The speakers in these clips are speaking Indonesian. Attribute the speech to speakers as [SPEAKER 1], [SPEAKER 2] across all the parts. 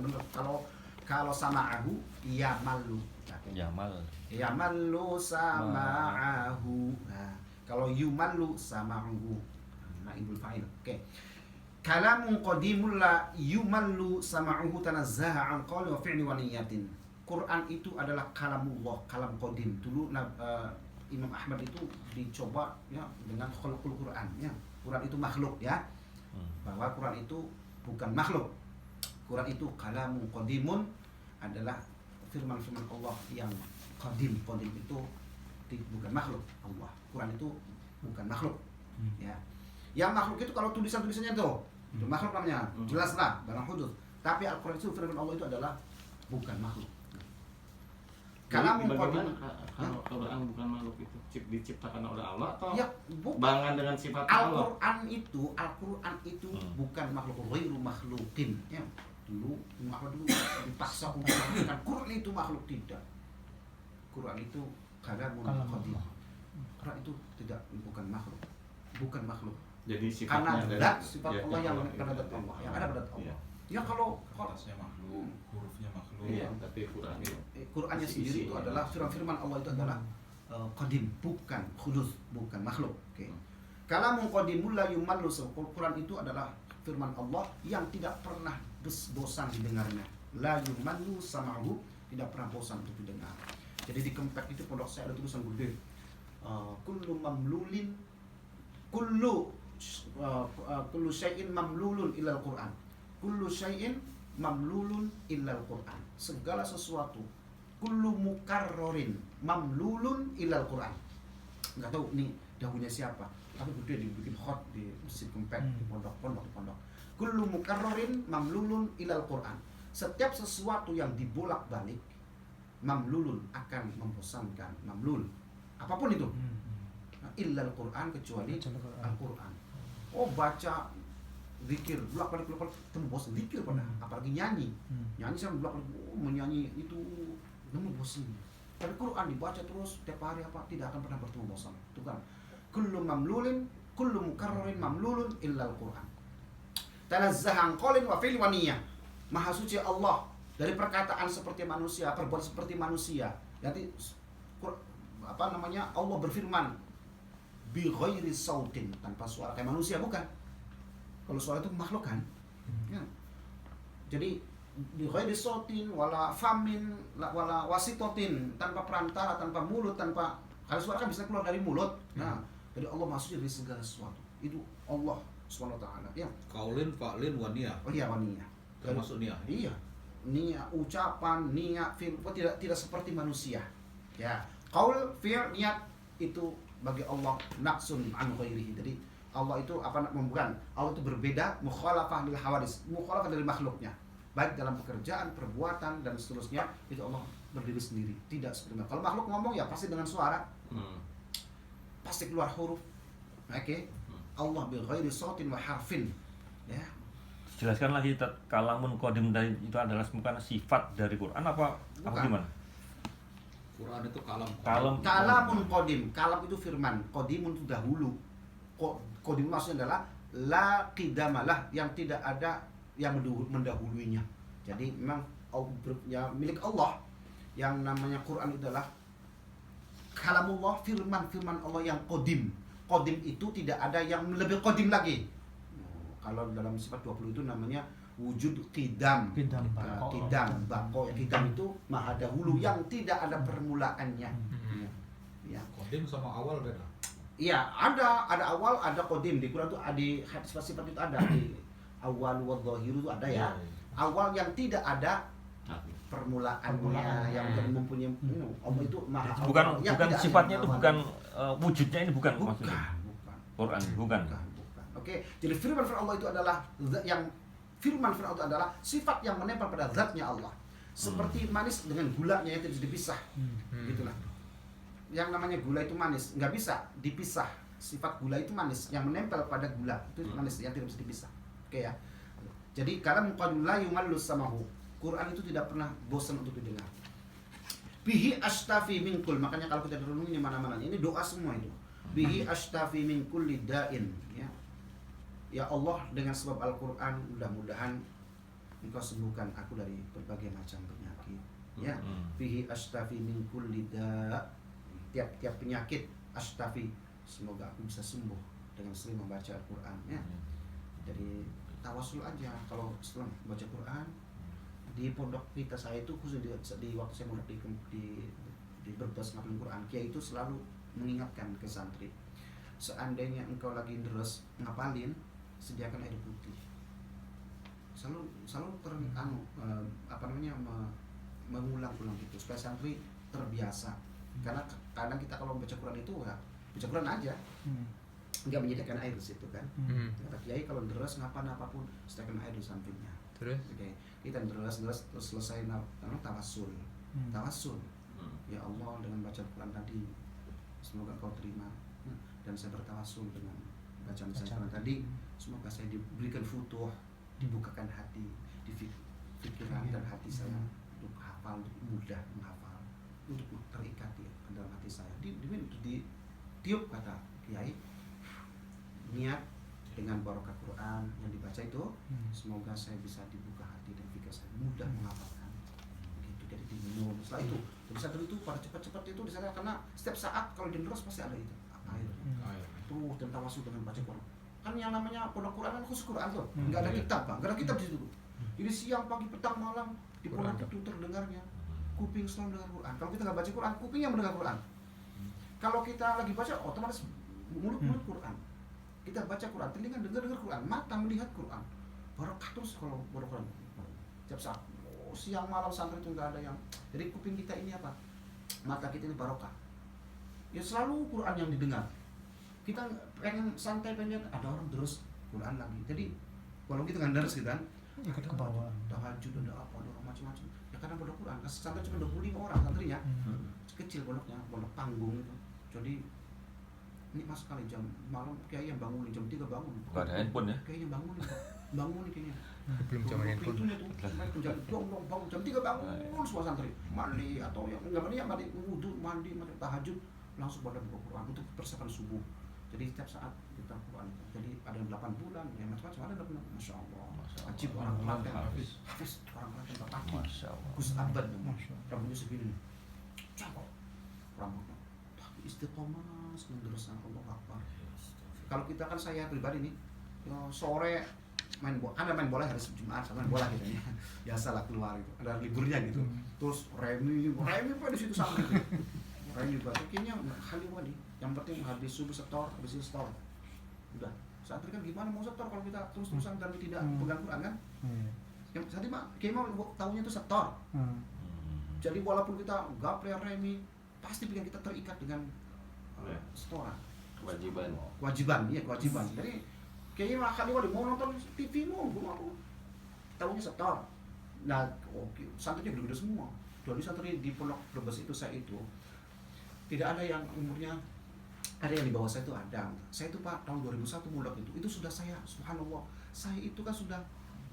[SPEAKER 1] benar. Kalau sama'ahu yamallu. Yamallu sama'ahu. Nah, kalau yumallu sama'ahu. Nah, ibul fa'il. Oke. Kalamun qadimul la yumallu sama'uhu tanazzaha an qawli wa fi'li wa niyatin. Quran itu adalah kalamullah, kalam qadim. Dulu Imam Ahmad itu dicoba ya dengan khalqul Quran ya. Quran itu makhluk ya. Bahwa Quran itu bukan makhluk. Quran itu kalamun qadimun, adalah firman-firman Allah yang qadim. Qadim itu bukan makhluk Allah. Quran itu bukan makhluk. Ya. Yang makhluk itu kalau tulisan-tulisannya itu makhluk namanya, jelas lah barang hudud. Tapi Al-Quran itu firman Allah itu adalah bukan makhluk.
[SPEAKER 2] Bagaimana kalau Quran bukan makhluk itu diciptakan oleh Allah atau
[SPEAKER 1] ya,
[SPEAKER 2] barengan dengan sifat Allah?
[SPEAKER 1] Al-Quran itu bukan makhluk, ghairu makhlukin. Ya. Dulu Muhammad dulu dipaksa untuk mengatakan Quran itu makhluk, tidak. Quran itu kalamun qadim. Quran itu bukan makhluk.
[SPEAKER 2] Jadi sifatnya
[SPEAKER 1] karena sifat Allah yang pada zat Allah, yang ada pada Allah. Ya kalau
[SPEAKER 3] atasnya makhluk, hurufnya makhluk.
[SPEAKER 2] Iya, tapi
[SPEAKER 1] Qurannya sendiri itu adalah firman Allah itu adalah qadim, bukan khusus, bukan makhluk. Oke. Kalamun qadimul la yumallu. Quran itu adalah firman Allah yang tidak pernah bosan didengarnya. La yumallu sama'uhu, tidak pernah bosan untuk didengar. Jadi di Kempek itu pondok saya ada tulisan gede. Kullu mamlulin kullu syai'in mamlulun illal Quran. Kullu syai'in mamlulun illal Quran. Segala sesuatu. Kullu mukarrorin mamlulun illal Quran. Enggak tahu ini dahulunya siapa, tapi gede dibikin hot di Masjid Kempek, di pondok. Kullu mukarrorin mamlulun illal Quran. Setiap sesuatu yang dibolak-balik mamlulun akan membosankan. Mamlul apapun itu. Illal Quran, kecuali Al-Quran. Oh, baca zikir bolak-balik temu bosan zikir pada, apalagi nyanyi saya bolak-balik menyanyi itu nemu bosan. Tapi Quran dibaca terus tiap hari tidak akan pernah bertemu bosan. Itu kan kullu mamlulin kullu mukarrarin mamlulun illal Quran. Tanazzaha an qaulin wa fi'lin wa niyyah. Maha suci Allah dari perkataan seperti manusia, perbuatan seperti manusia. Nanti Allah berfirman bi ghairi sautin, tanpa suara kayak manusia, bukan. Kalau suara itu makhluk kan. Ya. Jadi bi ghairi sautin wala famin wala wasitotin, tanpa perantara, tanpa mulut, tanpa kalau suara kan bisa keluar dari mulut. Nah, jadi Allah maksudnya dari segala sesuatu. Itu Allah Subhanahu wa taala, ya.
[SPEAKER 3] Qaulin, fa'lin, wa niyah.
[SPEAKER 1] Oh iya, wa niyah.
[SPEAKER 3] Termasuk niyah.
[SPEAKER 1] Iya. Niyah, ucapan, niyah, fi'il, tidak seperti manusia. Ya. Qaul, fi'il, niat itu bagi Allah naqsun an ghairihi. Jadi Allah itu bukan. Allah itu berbeda, mukhalafah lil hawadis, mukhalafah dari makhluknya. Baik dalam pekerjaan, perbuatan dan seterusnya, itu Allah berdiri sendiri, tidak seperti makhluk. Kalau makhluk ngomong ya pasti dengan suara. Pasti keluar huruf. Oke. Allah bi ghairi sautin wa harfin. Ya.
[SPEAKER 4] Jelaskan lagi, kalamun qadim dari itu adalah bukan sifat dari Quran apa gimana?
[SPEAKER 3] Quran itu
[SPEAKER 1] kalamun qadim. Kalam itu firman, qadimun itu dahulu. Qadim maksudnya adalah la qidamalah, yang tidak ada yang mendahuluinya. Jadi memang ya, milik Allah yang namanya Quran itu adalah kalamullah, firman Allah yang qadim. Qadim itu tidak ada yang lebih qadim lagi. Kalau dalam sifat 20 itu namanya wujud qidam, bako. Qidam itu maha dahulu yang tidak ada permulaannya. Ya.
[SPEAKER 3] Qadim sama awal beda.
[SPEAKER 1] Iya, ada awal, ada qadim. Di Quran itu ada sifat-sifat itu ada. Di awal wa dhahiru itu ada ya. Awal yang tidak ada permulaannya, yang mempunyai Allah itu maha
[SPEAKER 4] bukan sifatnya itu bukan wujudnya ini bukan
[SPEAKER 1] bukan
[SPEAKER 4] maksudnya.
[SPEAKER 1] Quran
[SPEAKER 4] bukan.
[SPEAKER 1] Oke, jadi firman Allah itu adalah yang firman Allah itu adalah sifat yang menempel pada zatnya Allah. Seperti manis dengan gulanya yang tidak bisa dipisah. Gitulah. Yang namanya gula itu manis, nggak bisa dipisah. Sifat gula itu manis, yang menempel pada gula itu manis yang tidak bisa dipisah. Oke ya. Jadi karena muqaddul la yumallu samahu. Quran itu tidak pernah bosan untuk didengar. Bihi astafi min kul, makanya kalau kita renungi di mana-mana ini doa semua itu. Bihi astafi min kulli da'in, ya. Ya Allah, dengan sebab Al-Quran mudah-mudahan engkau sembuhkan aku dari berbagai macam penyakit. Ya, fihi astafi min kulli da'. Tiap-tiap penyakit astafi, semoga aku bisa sembuh dengan sering membaca Al-Quran. Ya. Jadi tawasul aja kalau setelah baca Quran di pondok kita saya itu khusus di waktu saya mondok di Brebes ngapalin Quran, kiai itu selalu mengingatkan ke santri, seandainya engkau lagi deres ngapalin, sediakan air putih. Selalu mengulang-ulang gitu supaya santri terbiasa. Karena kadang kita kalau baca Quran itu ya baca Quran aja, nggak menyediakan air di situ kan. Kata kiai kalau deres ngapain apapun sediakan air di sampingnya.
[SPEAKER 5] Terus?
[SPEAKER 1] Oke, kita deres terus selesai tawasul. Ya Allah, dengan baca Quran tadi semoga kau terima, dan saya bertawasul dengan bacaan saya Quran tadi, semoga saya diberikan futuh, dibukakan hati, di pikiran dan hati saya untuk hafal, untuk mudah menghafal, untuk terikat di dalam hati saya. Di tiup kata kiai, niat dengan barokah Quran yang dibaca itu, semoga saya bisa dibuka hati dan pikir saya mudah menghafalkan. Begitu, jadi diminum. Setelah itu, santri itu pada cepat-cepat itu di sana, karena setiap saat kalau di deres pasti ada itu air. Terus dan tawasul dengan baca Quran. Kan yang namanya pondok Quran kan khusus Quran tuh, nggak ada kitab bang, nggak ada kitab di situ. Jadi siang, pagi, petang, malam di pondok itu terdengarnya, kuping selalu mendengar Quran. Kalau kita nggak baca Quran, kuping yang mendengar Quran. Kalau kita lagi baca, otomatis mulut Quran. Kita baca Quran, telinga dengar Quran, mata melihat Quran. Barokah terus kalau Quran. Tiap saat, siang malam santri itu nggak ada yang. Jadi kuping kita ini apa? Mata kita ini barokah. Ya selalu Quran yang didengar. Kita pengen santai, pengen ada orang terus Quran lagi. Jadi kalau kita nggak deres gitu kan,
[SPEAKER 6] ikut ke bawah.
[SPEAKER 1] Tahajud ada apa, ada orang macam-macam. Ya karena pondok Quran, santri cuma 25 orang santrinya, kecil pondoknya, pondok panggung itu. Jadi ini mas sekali jam malam kiai yang bangunin jam 3 bangun.
[SPEAKER 4] Gak ada handphone ya?
[SPEAKER 1] Kayaknya bangunin, bangunin kayaknya.
[SPEAKER 6] Belum zaman handphone.
[SPEAKER 1] Pintunya tuh, penjara dong bangun jam 3 bangun semua santri mandi atau yang nggak mandi wudhu, mandi tahajud langsung pada buka Quran untuk persiapan subuh. Jadi setiap saat kita Quran. Jadi ada yang 8 bulan, ya macam-macam ada 8 bulan. Masya Allah. Ajib orang Klaten, Hafiz orang Klaten Bapaki.
[SPEAKER 4] Masya Allah.
[SPEAKER 1] Gus Abad, rambutnya segini, cakep rambutnya. Tapi istiqomah menderaskan Allah Akbar. Kalau kita kan saya pribadi nih, sore main bola, kan ada main bola hari Jumat sama main bola gitu ya. Biasalah keluar itu, ada liburnya gitu. Terus remi apa di situ sama gitu. Remi juga, kayaknya kali wadi. Yang penting habis subuh setor, habis itu setor. Udah. Saat itu kan gimana mau setor kalau kita terus-terusan dan tidak pegang Quran kan? Yang tadi mah kayaknya tahunya itu setor. Jadi walaupun kita gaple remi, pasti bikin kita terikat dengan setoran. Kewajiban. Jadi kayaknya mah kali wadi mau nonton TV mau tahunya setor. Nah, santrinya gede-gede semua. Dari santri di pondok Brebes itu saya itu tidak ada yang umurnya, ada yang di bawah saya itu ada. Saya itu Pak tahun 2001 mondok itu sudah saya, subhanallah, saya itu kan sudah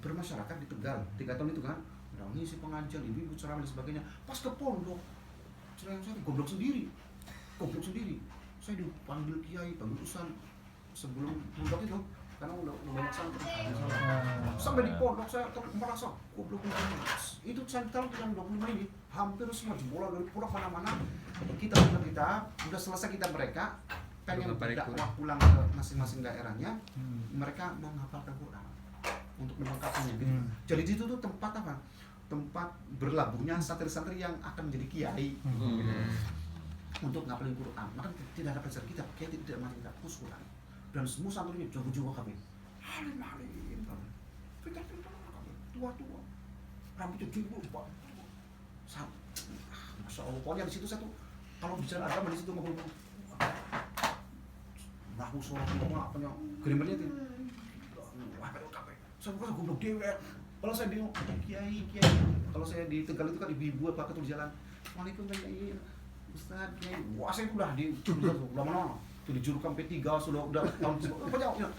[SPEAKER 1] bermasyarakat di Tegal 3 tahun itu kan, udah ngisi pengajian, ibu ceramah dan sebagainya. Pas ke pondok, saya goblok sendiri. Saya dipanggil kiai, panggil usan sebelum pondok itu, karena udah banyak santri. Sampai di pondok saya merasa goblok itu santri yang 25 ini hampir semua jebolan dari pondok mana-mana. Kita udah selesai kita mereka pengen dakwah pulang ke masing-masing daerahnya, mereka mau menghafalkan Quran untuk melengkapinya gitu. Jadi itu tuh tempat apa? Tempat berlabuhnya santri-santri yang akan menjadi kiai gitu. Untuk ngapalin Quran. Maka tidak ada pencari kita, kiai tidak mati kita khusus Quran. Dan semua santrinya jago-jago kami. Halim, pintar-pintar kami, tua-tua. Rambutnya jumbo, Pak. Masya Allah, pokoknya di situ saya tuh kalau bicara agama di situ ngobrol ngaku sholat apa apanya gerimernya tuh saya bukan goblok dewek. Kalau saya di kiai kalau saya di Tegal itu kan ibu-ibu apa tuh di jalan, Waalaikum kiai Ustaz kiai, wah saya udah di udah mana tuh di Jurukam P3 udah tahun banyak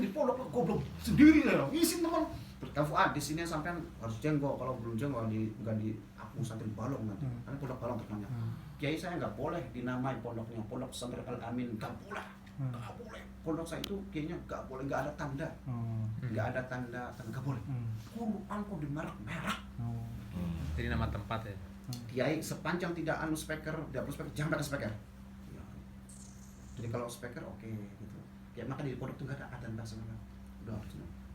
[SPEAKER 1] di pondok goblok sendiri ya ngisi teman Fuad di sini sampean harus jenggok, kalau belum jenggok enggak di aku santri balong nanti karena pondok balong terkenalnya. Kiai saya nggak boleh dinamai pondoknya pondok pesantren Al Amin, nggak boleh. nggak boleh. Pondok saya itu kayaknya nggak boleh, nggak ada tanda, nggak ada tanda, nggak boleh. Quran kok di merah.
[SPEAKER 6] Jadi nama tempat ya.
[SPEAKER 1] Kiai sepanjang tidak speaker, tidak perlu speaker, jangan pakai speaker. Ya. Jadi kalau speaker oke gitu. Ya maka di pondok itu nggak ada adzan bahasa Arab.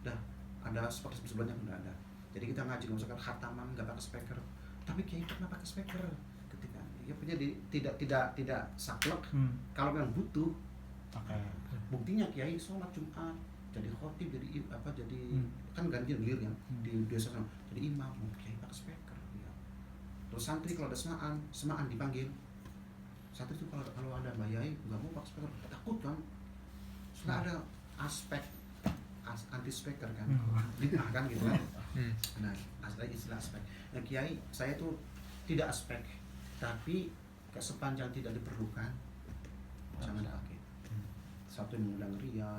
[SPEAKER 1] Udah ada speaker sebelumnya udah ada. Jadi kita ngaji misalkan khataman nggak pakai speaker, tapi kiai pernah pakai speaker ketika ya punya tidak saklek. Kalau memang butuh, buktinya kiai sholat Jumat jadi khotib jadi kan ganjil belir ya di desa sana jadi imam kiai pakai speaker ya. Terus santri kalau ada semaan dipanggil santri itu kalau ada mbak yai nggak mau pakai speaker takut kan soalnya ada aspek anti speaker kan bid'ah kan gitu kan. Nah ada istilah aspek. Nah kiai saya tuh tidak aspek tapi sepanjang tidak diperlukan jangan pakai. Satu yang mengundang ria,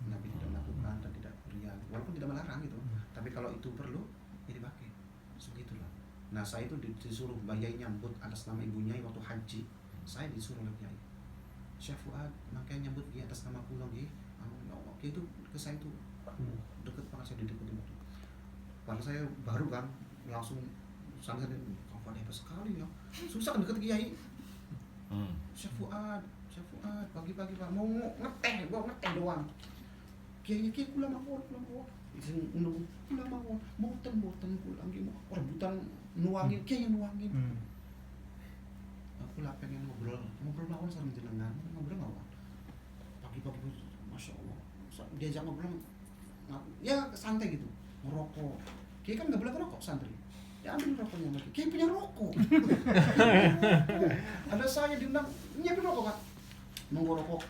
[SPEAKER 1] Nabi tidak melakukan dan tidak ria, walaupun tidak melarang gitu. Tapi kalau itu perlu, ya dipakai. Segitulah. Nah saya itu disuruh Mbak Yai nyambut atas nama ibunya waktu haji. Saya disuruh oleh Yai. Syekh Fuad, makanya nyambut dia atas nama pulau ya. Oke itu ke saya itu deket banget saya dideketin waktu. Karena saya baru kan langsung sangat kapan hebat sekali ya. Susah kan deket Kiai. Syekh Fuad pagi-pagi Pak mau ngeteh doang. Kiai kula mawon. Sing nunggu kula mawon, boten kula nggih mau rebutan nuangin kiai nuangin. Aku lah pengen ngobrol mawon sama jenengan, ngobrol mawon. Pagi-pagi Masya Allah. Diajak ngobrol ya santai gitu, ngerokok. Kiai kan enggak boleh ngerokok santri. Ya ambil rokoknya lagi. Kiai punya rokok. Ada saya diundang nyiapin rokok Pak. Nunggu rokok.